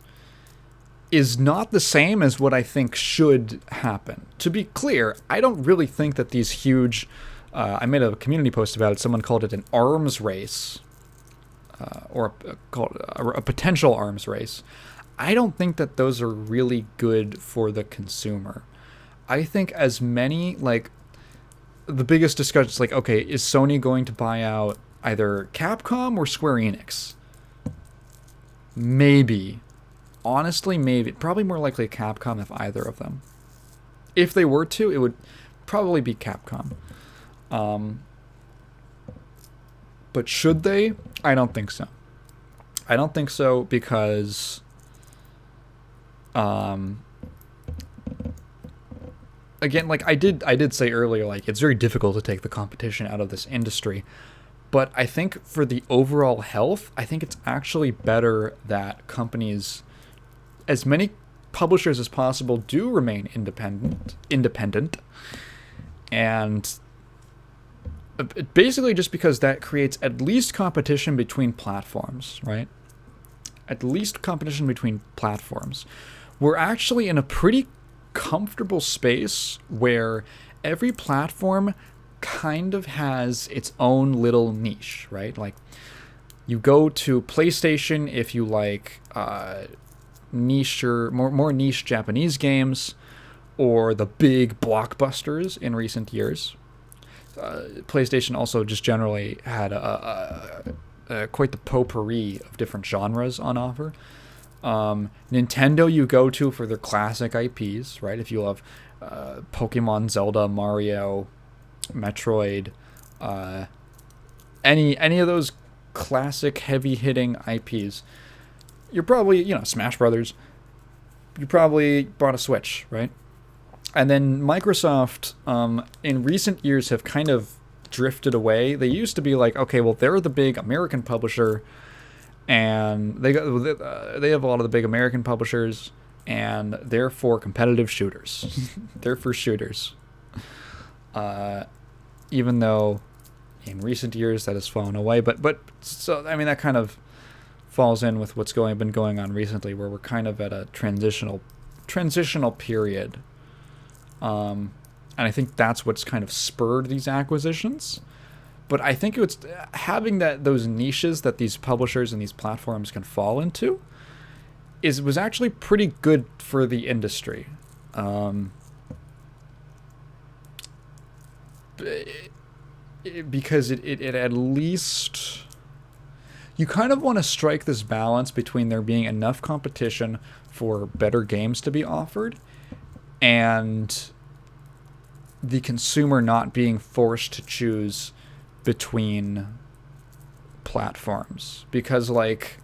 is not the same as what I think should happen. To be clear, I don't really think that these huge... I made a community post about it. Someone called it an arms race, or called a potential arms race. I don't think that those are really good for the consumer. I think as many, like, the biggest discussions, like, okay, is Sony going to buy out either Capcom or Square Enix? Maybe. Honestly, maybe. Probably more likely Capcom if either of them. If they were to, it would probably be Capcom. But should they? I don't think so. I don't think so because... again, like I did say earlier, like it's very difficult to take the competition out of this industry. But I think for the overall health, I think it's actually better that companies, as many publishers as possible, do remain independent. And basically just because that creates at least competition between platforms, right? At least competition between platforms. We're actually in a pretty comfortable space where every platform kind of has its own little niche, right? Like, you go to PlayStation if you like niche or more niche Japanese games, or the big blockbusters in recent years. PlayStation also just generally had quite the potpourri of different genres on offer. Nintendo you go to for their classic IPs, right? If you love Pokemon, Zelda, Mario, Metroid, any of those classic heavy-hitting IPs, you're probably, Smash Brothers, you probably bought a Switch, right? And then Microsoft, in recent years, have kind of drifted away. They used to be like, okay, well, they're the big American publisher, and they have a lot of the big American publishers, and they're for competitive shooters. They're for shooters. Even though in recent years that has fallen away, but so I mean that kind of falls in with what's been going on recently, where we're kind of at a transitional period. And I think that's what's kind of spurred these acquisitions. But I think it's having those niches that these publishers and these platforms can fall into was actually pretty good for the industry. Because it at least, you kind of want to strike this balance between there being enough competition for better games to be offered and the consumer not being forced to choose between platforms. Because, like,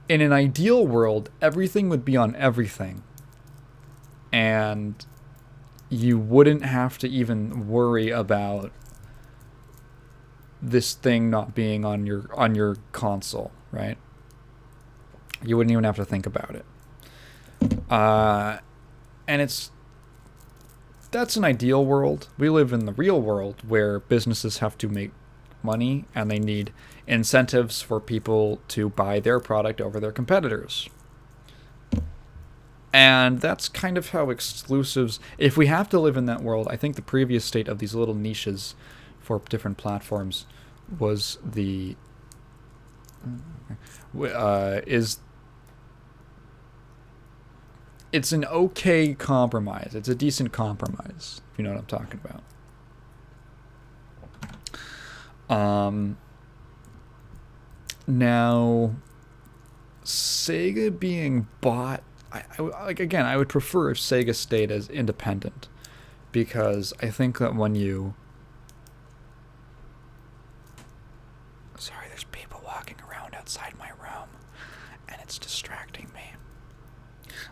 in an ideal world, everything would be on everything, and you wouldn't have to even worry about this thing not being on your console, right? You wouldn't even have to think about it. And that's an ideal world. We live in the real world where businesses have to make money and they need incentives for people to buy their product over their competitors. And that's kind of how exclusives, if we have to live in that world, I think the previous state of these little niches for different platforms was it's an okay compromise. It's a decent compromise, if you know what I'm talking about. Now, Sega being bought, I would prefer if Sega stayed as independent, because I think that when you... Sorry, there's people walking around outside my room, and it's distracting me.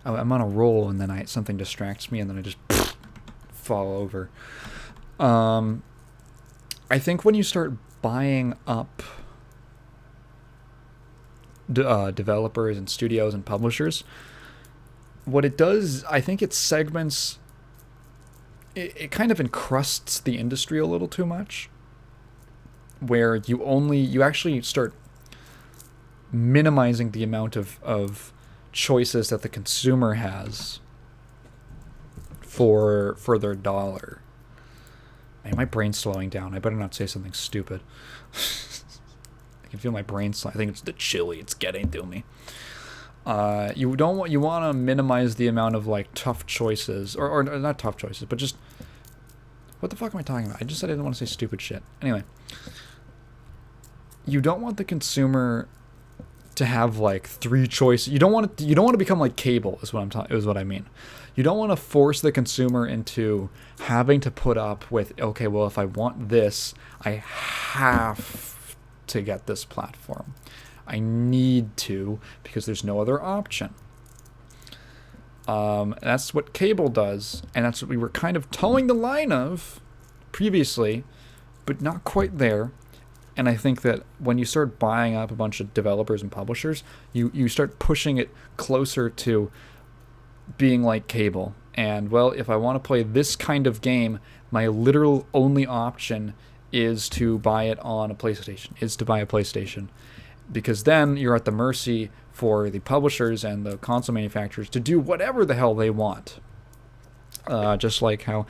I'm on a roll, and then something distracts me, and then I just fall over. I think when you start buying up developers and studios and publishers, what it does, I think it segments, it kind of encrusts the industry a little too much, where you actually start minimizing the amount of choices that the consumer has for their dollar. Man, my brain's slowing down. I better not say something stupid. I can feel my brain slowing. I think it's the chili. It's getting to me. You want to minimize the amount of like tough choices, or not tough choices, but just, what the fuck am I talking about? I just said I didn't want to say stupid shit. Anyway, you don't want the consumer to have like three choices. You don't want to become like cable, is what I mean. You don't want to force the consumer into having to put up with, okay, well, if I want this, I have to get this platform. I need to, because there's no other option. That's what cable does, and that's what we were kind of towing the line of previously, but not quite there. And I think that when you start buying up a bunch of developers and publishers, you start pushing it closer to being like cable. And, well, if I want to play this kind of game, my literal only option is to buy it on a PlayStation, because then you're at the mercy for the publishers and the console manufacturers to do whatever the hell they want. Just like how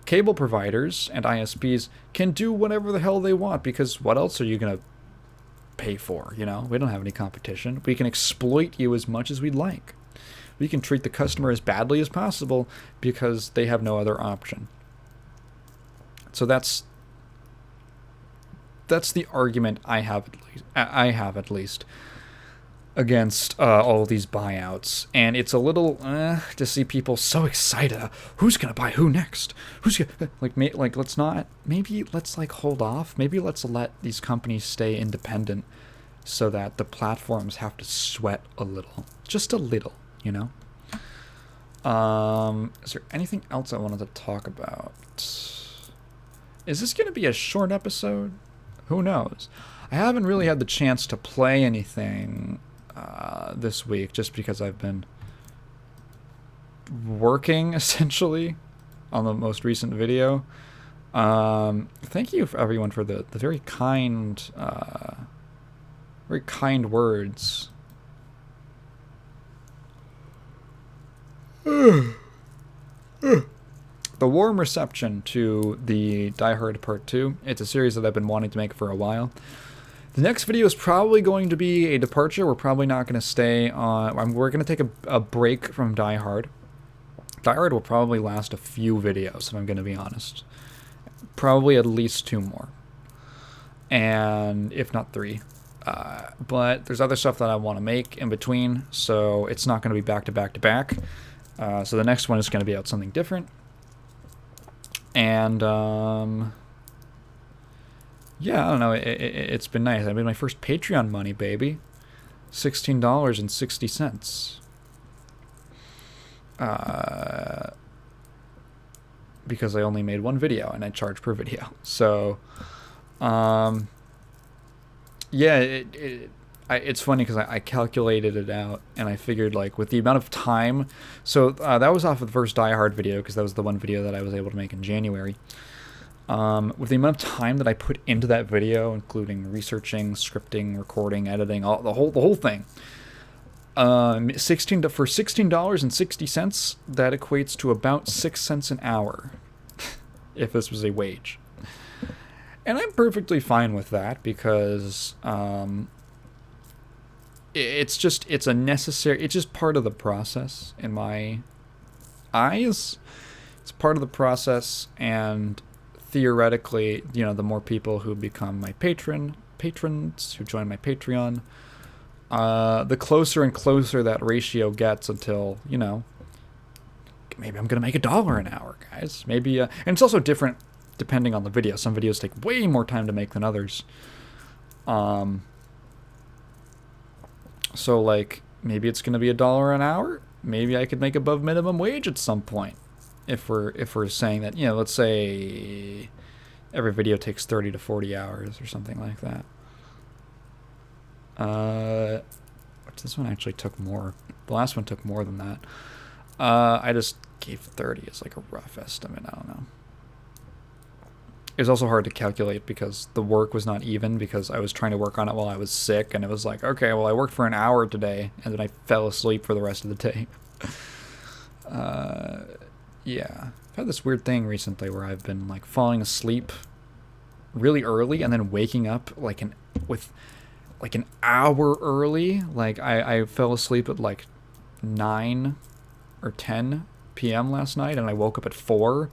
cable providers and ISPs can do whatever the hell they want, because what else are you going to pay for? You know, we don't have any competition. We can exploit you as much as we'd like. We can treat the customer as badly as possible because they have no other option. So that's the argument I have at least against all these buyouts. And it's a little to see people so excited. Who's gonna buy who next? Let's hold off. Maybe let's let these companies stay independent so that the platforms have to sweat a little, just a little, you know. Is there anything else I wanted to talk about? Is this gonna be a short episode? Who knows? I haven't really had the chance to play anything this week, just because I've been working essentially on the most recent video. Thank you for everyone for the very kind words. The warm reception to the Die Hard Part 2. It's a series that I've been wanting to make for a while. The next video is probably going to be a departure. We're probably not going to stay on... We're going to take a break from Die Hard. Die Hard will probably last a few videos, if I'm going to be honest. Probably at least 2 more. And if not 3. But there's other stuff that I want to make in between, so it's not going to be back to back to back. So the next one is going to be out something different. And, yeah, I don't know, it's been nice. I made my first Patreon money, baby. $16.60. Because I only made 1 video, and I charge per video. So, yeah, it's funny because I calculated it out, and I figured, like, with the amount of time... So, that was off of the first Die Hard video, because that was the one video that I was able to make in January. With the amount of time that I put into that video, including researching, scripting, recording, editing, the whole thing, for $16.60, that equates to about 6 cents an hour, if this was a wage. And I'm perfectly fine with that because it's just part of the process in my eyes. It's part of the process, and theoretically, you know, the more people who become my patrons who join my Patreon, the closer and closer that ratio gets until, you know, maybe I'm gonna make $1 an hour, guys. Maybe, and it's also different depending on the video. Some videos take way more time to make than others. So, like, maybe it's gonna be $1 an hour. Maybe I could make above minimum wage at some point. If we're saying that, you know, let's say every video takes 30 to 40 hours or something like that. This one actually took more. The last one took more than that. I just gave 30 as like a rough estimate. I don't know. It was also hard to calculate because the work was not even, because I was trying to work on it while I was sick, and it was like, okay, well, I worked for an hour today, and then I fell asleep for the rest of the day. Yeah. I've had this weird thing recently where I've been, like, falling asleep really early and then waking up, like, an hour early. Like, I fell asleep at, like, 9 or 10 p.m. last night, and I woke up at 4.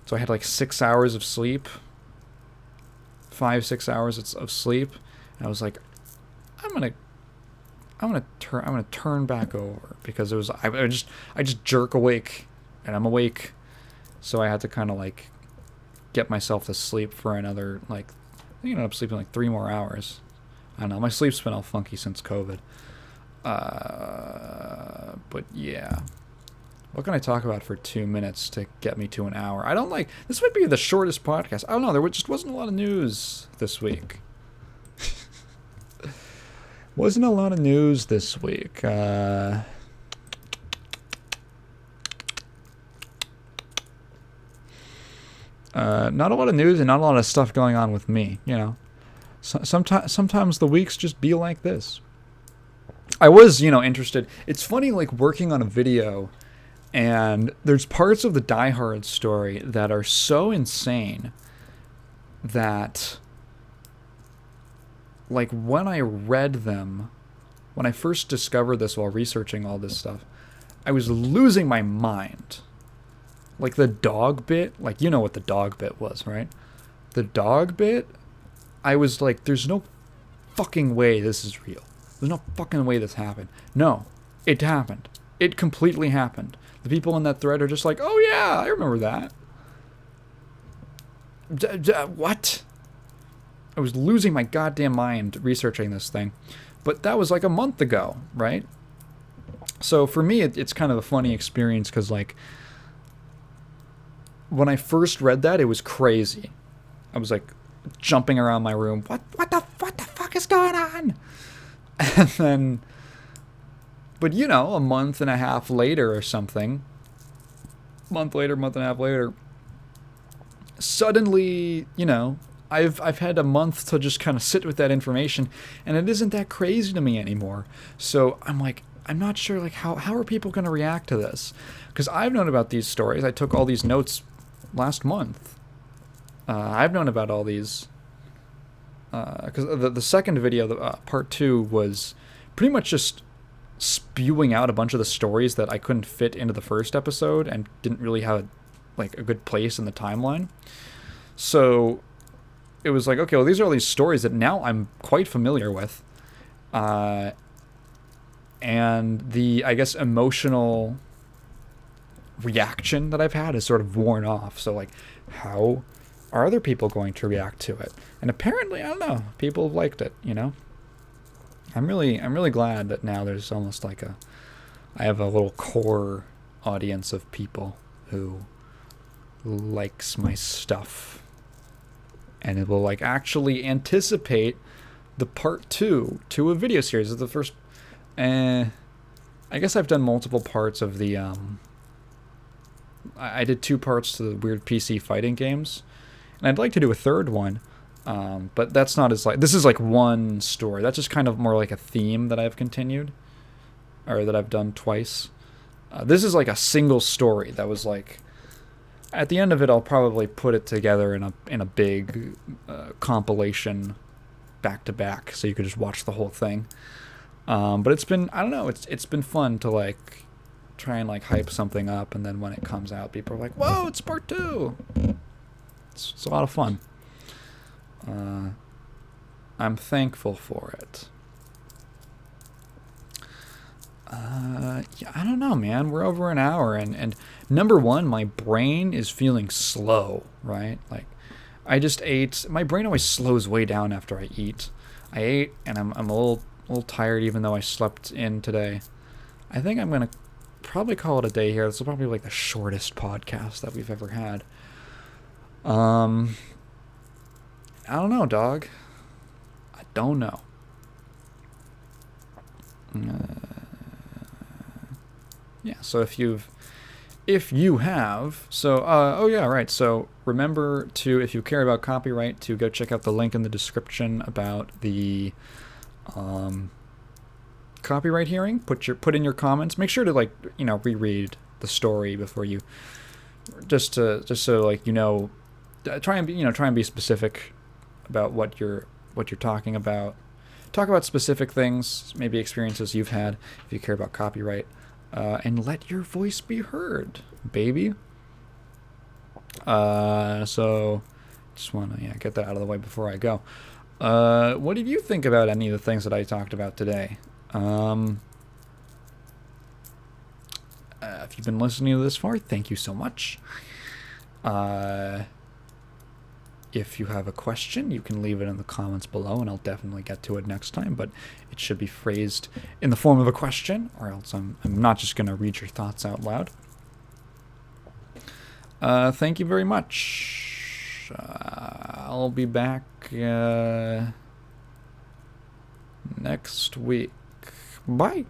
So I had, like, 6 hours of sleep. 5-6 hours of sleep. And I was like, I'm gonna turn back over, because it was I just jerk awake, and I'm awake, so I had to kind of like get myself to sleep for another, like, I think I ended up sleeping like 3 more hours. I don't know, my sleep's been all funky since COVID. But yeah, what can I talk about for 2 minutes to get me to an hour? I don't like, this might be the shortest podcast. I don't know, there just wasn't a lot of news this week. Wasn't a lot of news this week. Not a lot of news and not a lot of stuff going on with me, you know. Sometimes the weeks just be like this. I was, you know, interested. It's funny, like, working on a video, and there's parts of the Die Hard story that are so insane that, like, when I read them, when I first discovered this while researching all this stuff, I was losing my mind. Like, the dog bit, like, you know what the dog bit was, right? The dog bit, I was like, there's no fucking way this is real. There's no fucking way this happened. No, it happened. It completely happened. The people in that thread are just like, oh yeah, I remember that. What? I was losing my goddamn mind researching this thing. But that was like a month ago, right? So for me, it's kind of a funny experience because, like, when I first read that, it was crazy. I was like jumping around my room. What the fuck is going on? And then But, you know, a month and a half later or something, month and a half later, suddenly, you know, I've had a month to just kind of sit with that information, and it isn't that crazy to me anymore. So I'm like, I'm not sure, like, how are people going to react to this? Because I've known about these stories. I took all these notes last month. I've known about all these. Because the second video, part 2, was pretty much just spewing out a bunch of the stories that I couldn't fit into the first episode and didn't really have like a good place in the timeline. So it was like, okay, well, these are all these stories that now I'm quite familiar with. And the, I guess, emotional reaction that I've had is sort of worn off. So, like, how are other people going to react to it? And apparently, I don't know, people have liked it, you know? I'm really glad that now there's almost like I have a little core audience of people who likes my stuff. And it will, like, actually anticipate the part 2 to a video series. The first, I guess I've done multiple parts of the, I did 2 parts to the weird PC fighting games. And I'd like to do a third one. But that's not as, like, this is like one story. That's just kind of more like a theme that I've continued, or that I've done twice. This is like a single story that was like, at the end of it, I'll probably put it together in a big compilation back to back, so you could just watch the whole thing. But it's been, I don't know, it's been fun to like try and like hype something up, and then when it comes out, people are like, "Whoa, it's part 2." It's a lot of fun. I'm thankful for it. Yeah, I don't know, man. We're over an hour, and number one, my brain is feeling slow, right? Like, I just ate. My brain always slows way down after I eat. I ate, and I'm a little tired, even though I slept in today. I think I'm gonna probably call it a day here. This will probably be like the shortest podcast that we've ever had. I don't know, dog. I don't know. Yeah, so if you have, so, oh yeah, right, so remember to, if you care about copyright, to go check out the link in the description about the, copyright hearing. Put in your comments. Make sure to, like, you know, reread the story before you, just so, like, you know, try and be specific about what you're talking about. Talk about specific things, maybe experiences you've had, if you care about copyright, and let your voice be heard, baby. So just want to get that out of the way before I go. What did you think about any of the things that I talked about today? If you've been listening to this far, thank you so much. If you have a question, you can leave it in the comments below, and I'll definitely get to it next time, but it should be phrased in the form of a question, or else I'm not just going to read your thoughts out loud. Thank you very much. I'll be back next week. Bye.